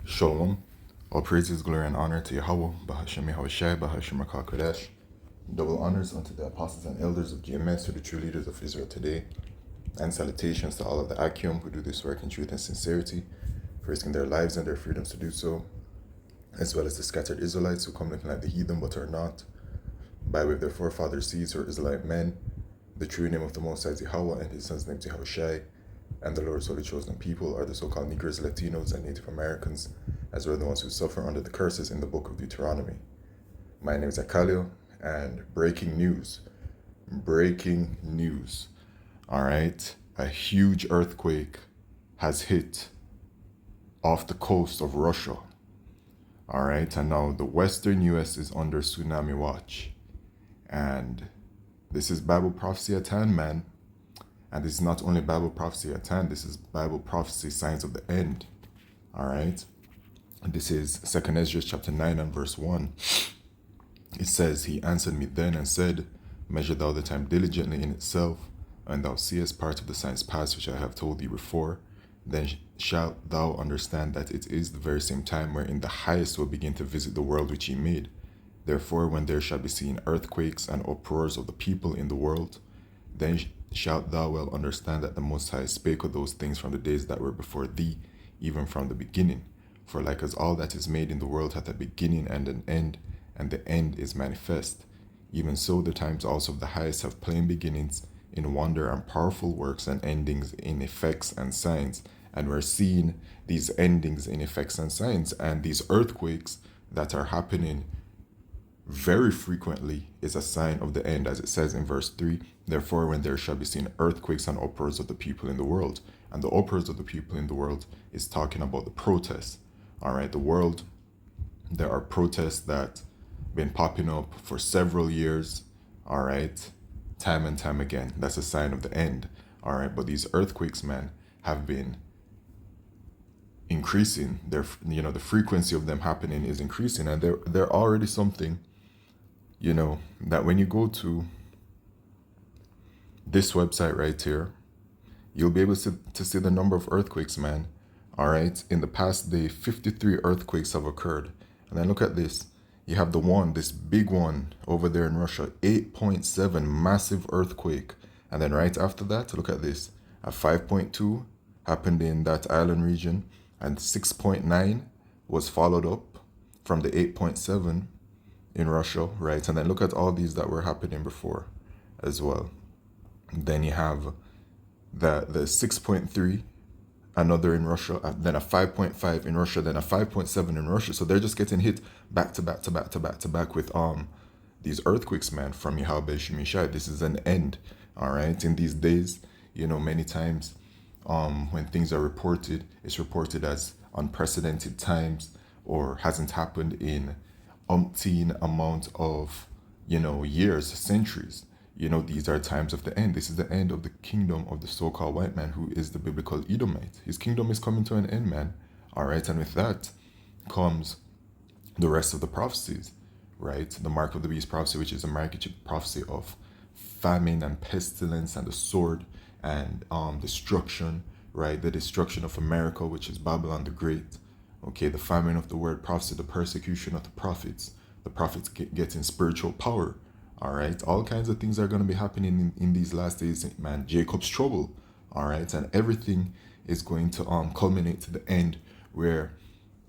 Shalom. All praises, glory, and honor to Yahweh, Bahashem Yahushai, Bahashem Kodesh. Double honors unto the apostles and elders of GMS, to the true leaders of Israel today, and salutations to all of the Akim who do this work in truth and sincerity, risking their lives and their freedoms to do so, as well as the scattered Israelites who come looking like the heathen but are not, by way of their forefathers' seeds who are Israelite men. The true name of the Most High is Yahweh, and his son's name is Yahushai, and the Lord's holy chosen people are the so-called Negroes, Latinos, and Native Americans, as well as the ones who suffer under the curses in the book of Deuteronomy. My name is Akalio, and breaking news. All right, a huge earthquake has hit off the coast of Russia. All right, and now the Western U.S. is under tsunami watch, and this is Bible prophecy at hand, man. And this is not only Bible prophecy at hand, this is Bible prophecy, signs of the end. All right. This is 2 Ezra chapter 9 and verse 1. It says, He answered me then and said, Measure thou the time diligently in itself, and thou seest part of the signs past which I have told thee before. Then shalt thou understand that it is the very same time wherein the highest will begin to visit the world which he made. Therefore, when there shall be seen earthquakes and uproars of the people in the world, then shalt thou well understand that the Most High spake of those things from the days that were before thee, even from the beginning. For like as all that is made in the world hath a beginning and an end, and the end is manifest, even so the times also of the highest have plain beginnings in wonder and powerful works, and endings in effects and signs. And we're seeing these endings in effects and signs, and these earthquakes that are happening very frequently is a sign of the end, as it says in verse 3. Therefore, when there shall be seen earthquakes and uproars of the people in the world. And the uproars of the people in the world is talking about the protests. All right, the world, there are protests that been popping up for several years. All right, time and time again. That's a sign of the end. All right, but these earthquakes, man, have been increasing. The frequency of them happening is increasing, and they're already something, that when you go to this website right here, you'll be able to see the number of earthquakes, man. All right, in the past day, 53 earthquakes have occurred. And then look at this. You have this big one over there in Russia, 8.7 massive earthquake. And then right after that, look at this, a 5.2 happened in that island region, and 6.9 was followed up from the 8.7 in Russia, right? And then look at all these that were happening before as well. Then you have the 6.3, another in Russia, then a 5.5 in Russia, then a 5.7 in Russia. So they're just getting hit back to back with these earthquakes, man, from Yahweh Shemishai. This is an end, all right? In these days, many times when things are reported, it's reported as unprecedented times, or hasn't happened in umpteen amount of, years, centuries. These are times of the end. This is the end of the kingdom of the so-called white man, who is the biblical Edomite. His kingdom is coming to an end, man. All right, and with that comes the rest of the prophecies, right? The mark of the beast prophecy, which is a market prophecy of famine and pestilence and the sword and destruction, right? The destruction of America, which is Babylon the Great. Okay, the famine of the word prophecy, the persecution of the prophets getting spiritual power. All right, all kinds of things are going to be happening in these last days, man. Jacob's trouble, all right, and everything is going to culminate to the end where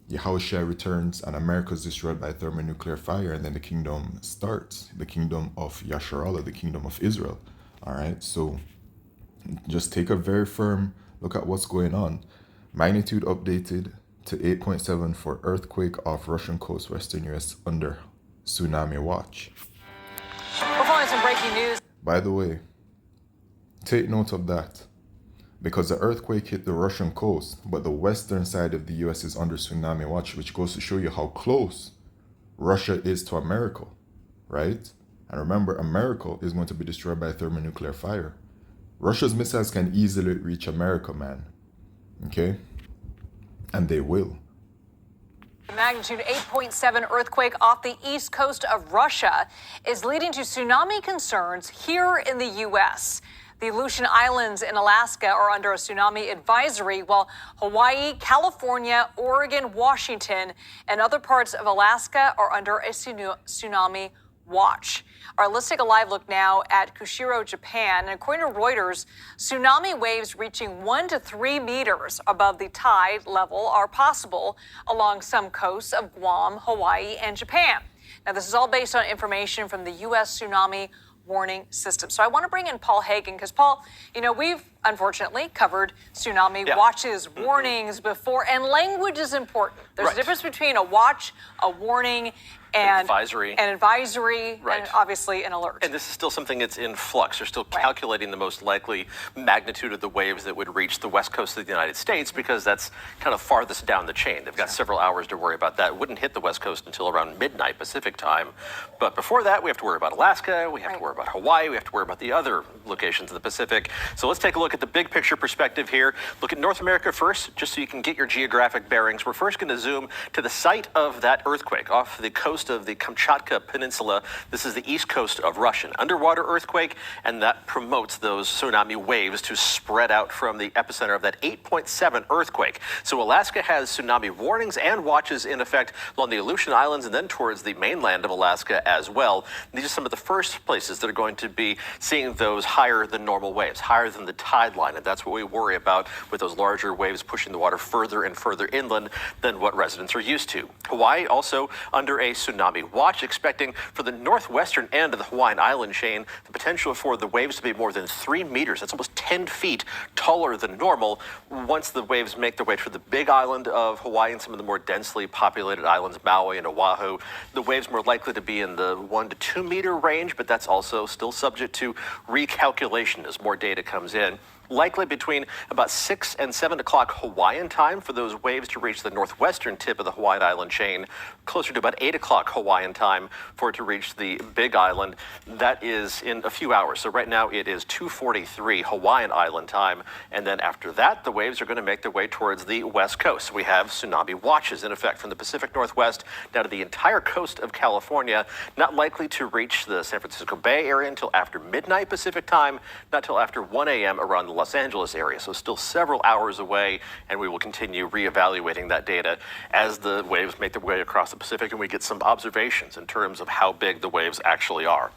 Yahushua returns and America is destroyed by thermonuclear fire, and then the kingdom starts, the kingdom of Yasharallah, the kingdom of Israel. All right, so just take a very firm look at what's going on. Magnitude updated to 8.7 for earthquake off Russian coast, Western U.S. under tsunami watch. We're following some breaking news. By the way, take note of that, because the earthquake hit the Russian coast, but the western side of the U.S. is under tsunami watch, which goes to show you how close Russia is to America, right? And remember, America is going to be destroyed by thermonuclear fire. Russia's missiles can easily reach America, man. Okay? And they will. Magnitude 8.7 earthquake off the east coast of Russia is leading to tsunami concerns here in the U.S. The Aleutian Islands in Alaska are under a tsunami advisory, while Hawaii, California, Oregon, Washington, and other parts of Alaska are under a tsunami watch. All right, let's take a live look now at Kushiro, Japan. And according to Reuters, tsunami waves reaching 1 to 3 meters above the tide level are possible along some coasts of Guam, Hawaii, and Japan. Now, this is all based on information from the U.S. Tsunami Warning System. So I want to bring in Paul Hagen because, Paul, you know, we've unfortunately covered tsunami watches, warnings before, and language is important. There's a difference between a watch, a warning, and advisory, and obviously an alert. And this is still something that's in flux. They're still calculating the most likely magnitude of the waves that would reach the west coast of the United States because that's kind of farthest down the chain. They've got several hours to worry about that. It wouldn't hit the west coast until around midnight Pacific time. But before that, we have to worry about Alaska, we have to worry about Hawaii, we have to worry about the other locations in the Pacific. So let's take a look at the big picture perspective here. Look at North America first, just so you can get your geographic bearings. We're first going to zoom to the site of that earthquake off the coast of the Kamchatka Peninsula. This is the east coast of Russia. An underwater earthquake, and that promotes those tsunami waves to spread out from the epicenter of that 8.7 earthquake. So Alaska has tsunami warnings and watches in effect along the Aleutian Islands and then towards the mainland of Alaska as well. And these are some of the first places that are going to be seeing those higher than normal waves, higher than the tide line. And that's what we worry about with those larger waves pushing the water further and further inland than what residents are used to. Hawaii also under a tsunami watch, expecting for the northwestern end of the Hawaiian island chain the potential for the waves to be more than 3 meters. That's almost 10 feet taller than normal once the waves make their way to the big island of Hawaii and some of the more densely populated islands, Maui and Oahu. The waves more likely to be in the 1 to 2 meter range, but that's also still subject to recalculation as more data comes in. Likely between about 6 and 7 o'clock Hawaiian time for those waves to reach the northwestern tip of the Hawaiian island chain, closer to about 8 o'clock Hawaiian time for it to reach the big island. That is in a few hours. So right now it is 2:43 Hawaiian island time. And then after that, the waves are going to make their way towards the west coast. We have tsunami watches in effect from the Pacific Northwest down to the entire coast of California, not likely to reach the San Francisco Bay Area until after midnight Pacific time, not till after 1 a.m. around the Los Angeles area. So still several hours away, and we will continue reevaluating that data as the waves make their way across the Pacific and we get some observations in terms of how big the waves actually are.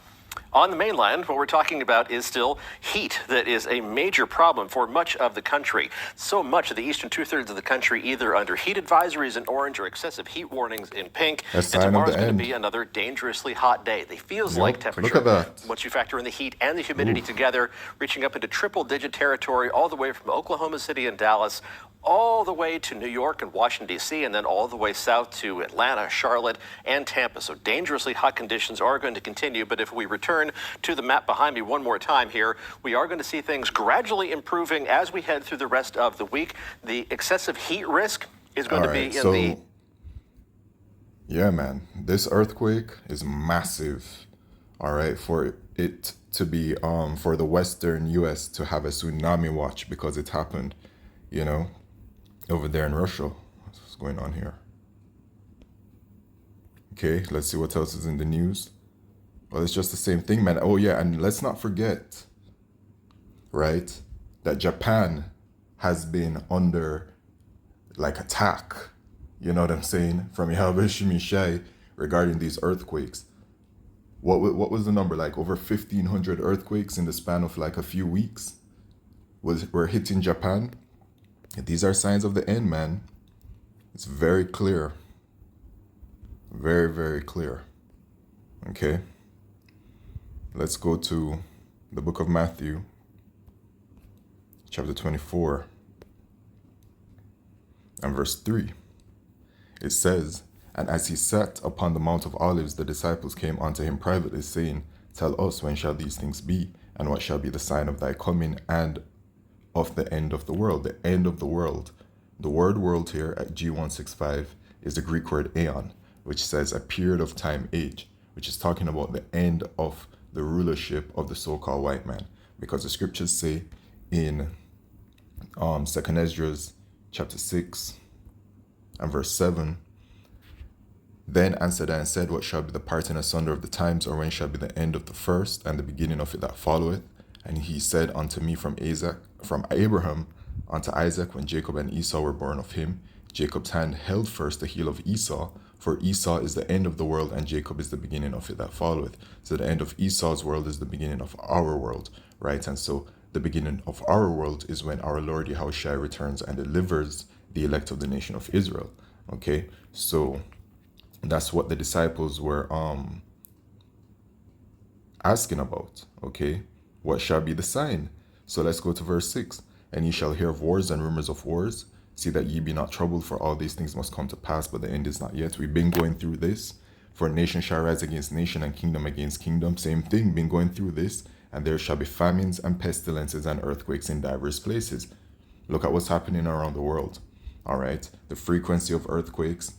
On the mainland, what we're talking about is still heat that is a major problem for much of the country. So much of the eastern two-thirds of the country either under heat advisories in orange or excessive heat warnings in pink. And tomorrow's going to be another dangerously hot day. They feels like temperature. Look at that. Once you factor in the heat and the humidity together, reaching up into triple-digit territory all the way from Oklahoma City and Dallas all the way to New York and Washington, D.C., and then all the way south to Atlanta, Charlotte, and Tampa. So dangerously hot conditions are going to continue. But if we return to the map behind me one more time here, we are going to see things gradually improving as we head through the rest of the week. The excessive heat risk is going to be in the... Yeah, man, this earthquake is massive. All right, for it to be, for the Western U.S. to have a tsunami watch because it happened, you know, over there in Russia. What's going on here? Okay, let's see what else is in the news. Well, it's just the same thing, man. Oh, yeah, and let's not forget, right, that Japan has been under, like, attack, you know what I'm saying, from Yahweh Shemishai regarding these earthquakes. What was the number? Like, over 1,500 earthquakes in the span of, like, a few weeks were hitting Japan. These are signs of the end, man. It's very clear. Very, very clear. Okay. Let's go to the book of Matthew, chapter 24, and verse 3. It says, "And as he sat upon the Mount of Olives, the disciples came unto him privately, saying, Tell us, when shall these things be? And what shall be the sign of thy coming and of the end of the world?" The end of the world. The word world here at G165 is the Greek word aeon, which says a period of time, age, which is talking about the end of the rulership of the so-called white man. Because the scriptures say in 2nd Esdras chapter 6 and verse 7, "Then answered I and said, What shall be the parting asunder of the times, or when shall be the end of the first, and the beginning of it that followeth? And he said unto me from Abraham unto Isaac, when Jacob and Esau were born of him, Jacob's hand held first the heel of Esau, for Esau is the end of the world, and Jacob is the beginning of it that followeth. So the end of Esau's world is the beginning of our world, right? And so the beginning of our world is when our Lord Yahushua returns and delivers the elect of the nation of Israel. Okay, so that's what the disciples were asking about. Okay, what shall be the sign? So let's go to verse 6. And ye shall hear of wars and rumors of wars. See that ye be not troubled, for all these things must come to pass, but the end is not yet. We've been going through this. For nation shall rise against nation, and kingdom against kingdom. Same thing, been going through this. And there shall be famines and pestilences and earthquakes in diverse places. Look at what's happening around the world. All right, the frequency of earthquakes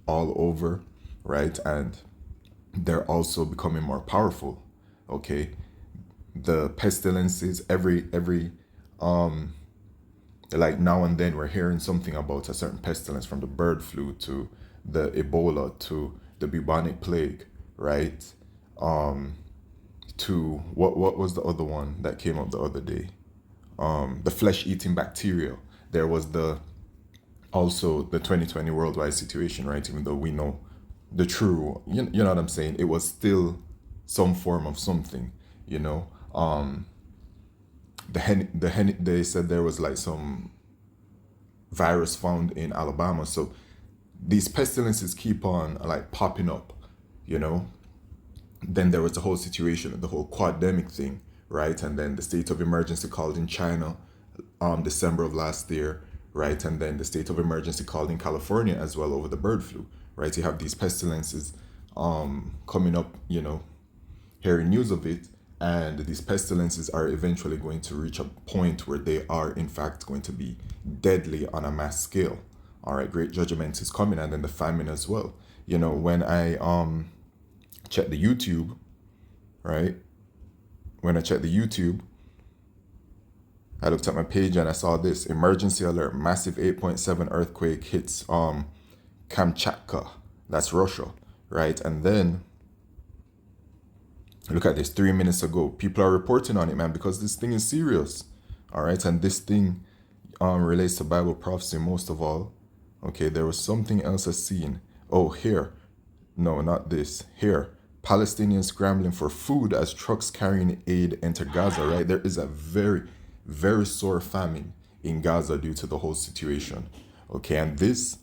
all over, right? And they're also becoming more powerful. Okay, the pestilences, every like now and then we're hearing something about a certain pestilence, from the bird flu to the Ebola to the bubonic plague, right? To what was the other one that came up the other day? The flesh-eating bacteria. There was also the 2020 worldwide situation, right? Even though we know the true, you know what I'm saying? It was still some form of something, you know. They said there was like some virus found in Alabama. So these pestilences keep on like popping up, you know. Then there was the whole situation, the whole quademic thing, right? And then the state of emergency called in China, December of last year, right? And then the state of emergency called in California as well over the bird flu, right? You have these pestilences coming up, you know, hearing news of it. And these pestilences are eventually going to reach a point where they are, in fact, going to be deadly on a mass scale. All right, great judgment is coming, and then the famine as well. You know, when I checked the YouTube, right? When I checked the YouTube, I looked at my page and I saw this: emergency alert, massive 8.7 earthquake hits Kamchatka. That's Russia, right? And then look at this, 3 minutes ago. People are reporting on it, man, because this thing is serious. All right. And this thing relates to Bible prophecy most of all. Okay. There was something else I seen. Oh, here. No, not this. Here. Palestinians scrambling for food as trucks carrying aid enter Gaza, right? There is a very, very sore famine in Gaza due to the whole situation. Okay. And this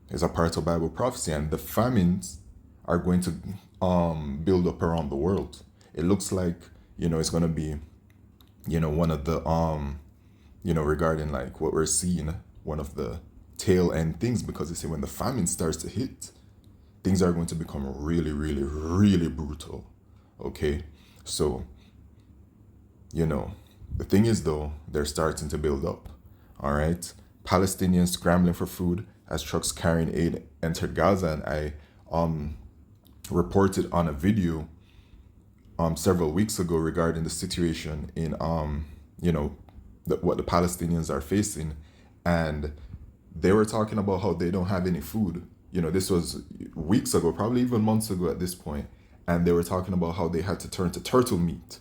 is a part of Bible prophecy, and the famines are going to build up around the world. It looks like, you know, it's going to be, you know, one of the you know, regarding like what we're seeing, one of the tail end things, because they say when the famine starts to hit, things are going to become really, really, really brutal. Okay, so, you know, the thing is though, they're starting to build up. All right, Palestinians scrambling for food as trucks carrying aid entered Gaza. And I reported on a video several weeks ago regarding the situation in you know, what the Palestinians are facing, and they were talking about how they don't have any food. You know, this was weeks ago, probably even months ago at this point, and they were talking about how they had to turn to turtle meat,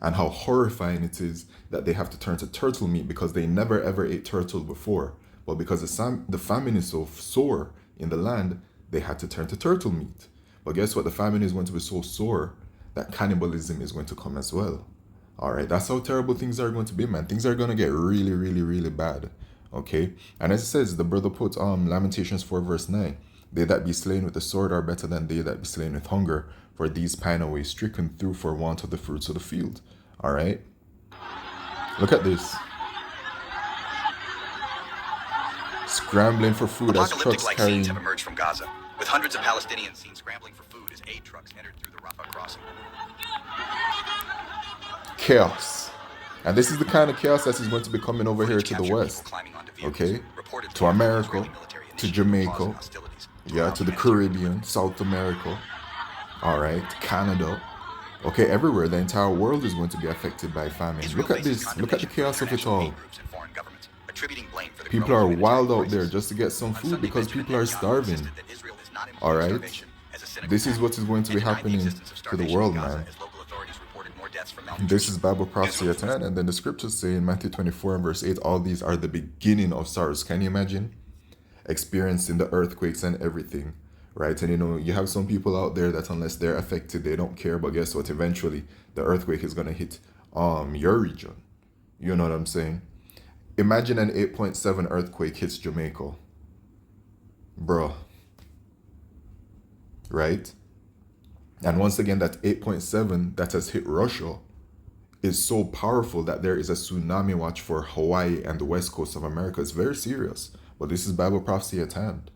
and how horrifying it is that they have to turn to turtle meat because they never ever ate turtle before, but because the famine is so sore in the land, they had to turn to turtle meat. But guess what? The famine is going to be so sore that cannibalism is going to come as well. All right, that's how terrible things are going to be, man. Things are going to get really, really, really bad. Okay, and as it says, the brother put Lamentations 4 verse 9. They that be slain with the sword are better than they that be slain with hunger, for these pine away, stricken through for want of the fruits of the field. All right, look at this. Scrambling for food as trucks Apocalyptic-like carrying... scenes have emerged from Gaza, with hundreds of Palestinians seen scrambling for food as aid trucks entered through the Rafah crossing. Chaos. And this is the kind of chaos that is going to be coming over here to the west. Okay? To America, to Jamaica, yeah, to the Caribbean, South America, all right, Canada. Okay, everywhere. The entire world is going to be affected by famine. Look at this. Look at the chaos of it all. People are wild out there just to get some food because people are starving. All right? This is what is going to be happening to the world, man. deaths from This malnutrition. is Bible prophecy at hand, and then the scriptures say in Matthew 24 and verse 8, all these are the beginning of sorrows. Can you imagine? Experiencing the earthquakes and everything, right? And you have some people out there that unless they're affected, they don't care. But guess what? Eventually, the earthquake is gonna hit your region. You know what I'm saying? Imagine an 8.7 earthquake hits Jamaica, bro. Right? And once again, that 8.7 that has hit Russia is so powerful that there is a tsunami watch for Hawaii and the west coast of America. It's very serious. But this is Bible prophecy at hand.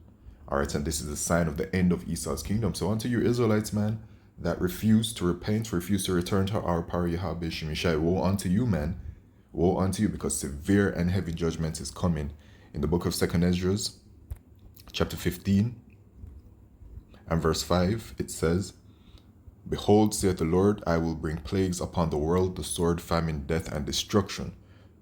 All right, and this is a sign of the end of Esau's kingdom. So unto you Israelites, man, that refuse to repent, refuse to return to our power, Yahweh Shemishai, woe unto you, man. Woe unto you, because severe and heavy judgment is coming. In the book of 2nd Esdras, chapter 15, and verse 5, it says, Behold, saith the Lord, I will bring plagues upon the world, the sword, famine, death, and destruction.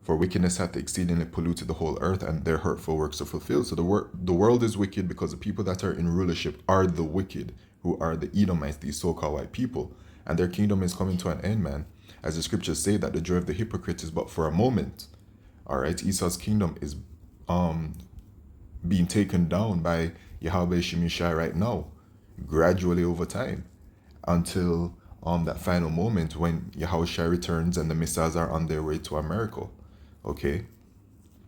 For wickedness hath exceedingly polluted the whole earth, and their hurtful works are fulfilled. So the world is wicked because the people that are in rulership are the wicked, who are the Edomites, these so-called white people. And their kingdom is coming to an end, man. As the scriptures say, that the joy of the hypocrite is but for a moment. All right, Esau's kingdom is being taken down by Yahweh Shemishai right now, gradually over time, until that final moment when Yahushua returns and the missiles are on their way to America. Okay,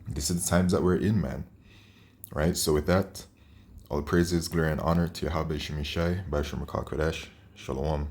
this is the times that we're in, man. Right? So with that, all praises, glory, and honor to Yahweh Shemishai, Bashar Makal Kodesh, Shalom.